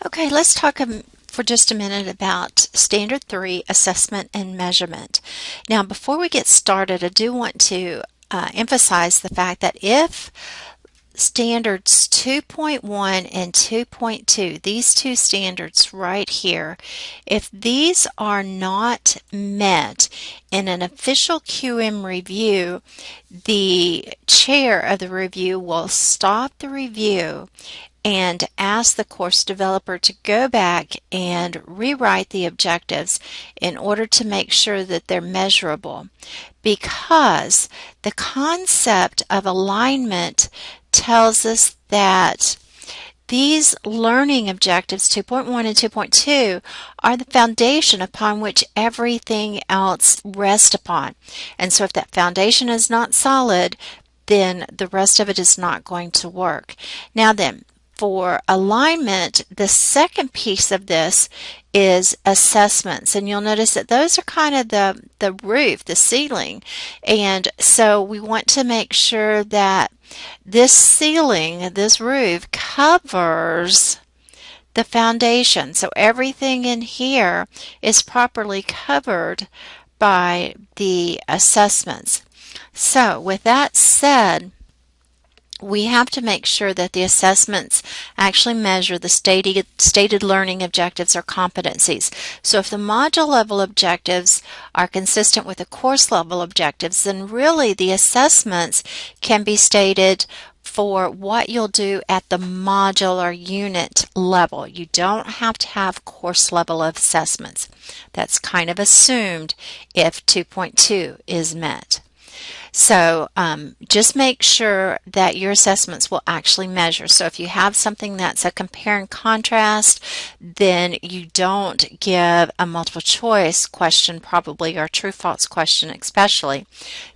Okay, let's talk for just a minute about Standard 3 assessment and measurement. Now, before we get started, I do want to emphasize the fact that if standards 2.1 and 2.2, these two standards right here, if these are not met in an official QM review, the chair of the review will stop the review and ask the course developer to go back and rewrite the objectives in order to make sure that they're measurable. Because the concept of alignment tells us that these learning objectives 2.1 and 2.2 are the foundation upon which everything else rests upon. And so if that foundation is not solid, then the rest of it is not going to work. Now then, for alignment, the second piece of this is assessments. And you'll notice that those are kind of the roof, the ceiling. And so we want to make sure that this ceiling, this roof, covers the foundation. So everything in here is properly covered by the assessments. So with that said, we have to make sure that the assessments actually measure the stated learning objectives or competencies. So if the module level objectives are consistent with the course level objectives, then really the assessments can be stated for what you'll do at the module or unit level. You don't have to have course level assessments. That's kind of assumed if 2.2 is met. So just make sure that your assessments will actually measure. So if you have something that's a compare and contrast, then you don't give a multiple choice question probably, or true false question especially,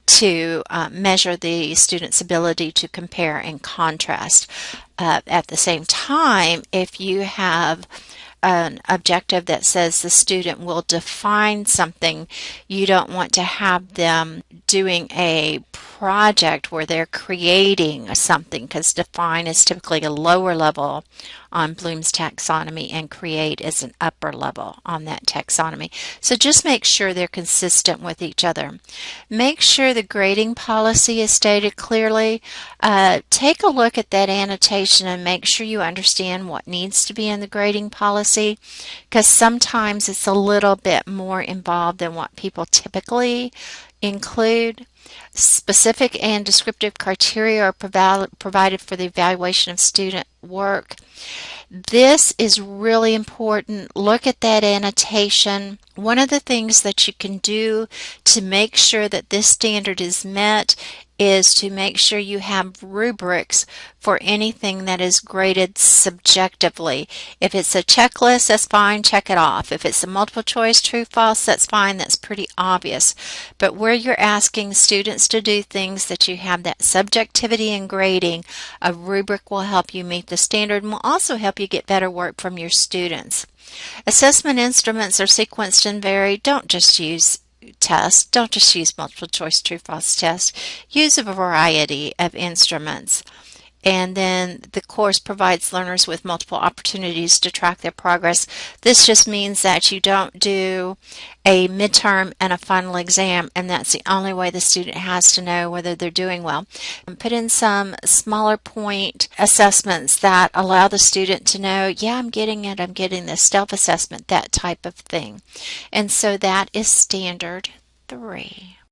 to measure the student's ability to compare and contrast. At the same time, if you have an objective that says the student will define something, you don't want to have them doing a project where they're creating something, because define is typically a lower level on Bloom's taxonomy and create is an upper level on that taxonomy. So just make sure they're consistent with each other. Make sure the grading policy is stated clearly. Take a look at that annotation and make sure you understand what needs to be in the grading policy, because sometimes it's a little bit more involved than what people typically include. Specific and descriptive criteria are provided for the evaluation of student work. This is really important. Look at that annotation. One of the things that you can do to make sure that this standard is met is to make sure you have rubrics for anything that is graded subjectively. If it's a checklist, that's fine, check it off. If it's a multiple choice, true, false, that's fine, that's pretty obvious. But where you're asking students to do things that you have that subjectivity in grading, a rubric will help you meet the standard and will also help you get better work from your students. Assessment instruments are sequenced and varied. Don't just use tests. Don't just use multiple choice true false tests. Use a variety of instruments. And then the course provides learners with multiple opportunities to track their progress. This just means that you don't do a midterm and a final exam, and that's the only way the student has to know whether they're doing well. And put in some smaller point assessments that allow the student to know, yeah, I'm getting it, I'm getting this self-assessment, that type of thing. And so that is Standard 3.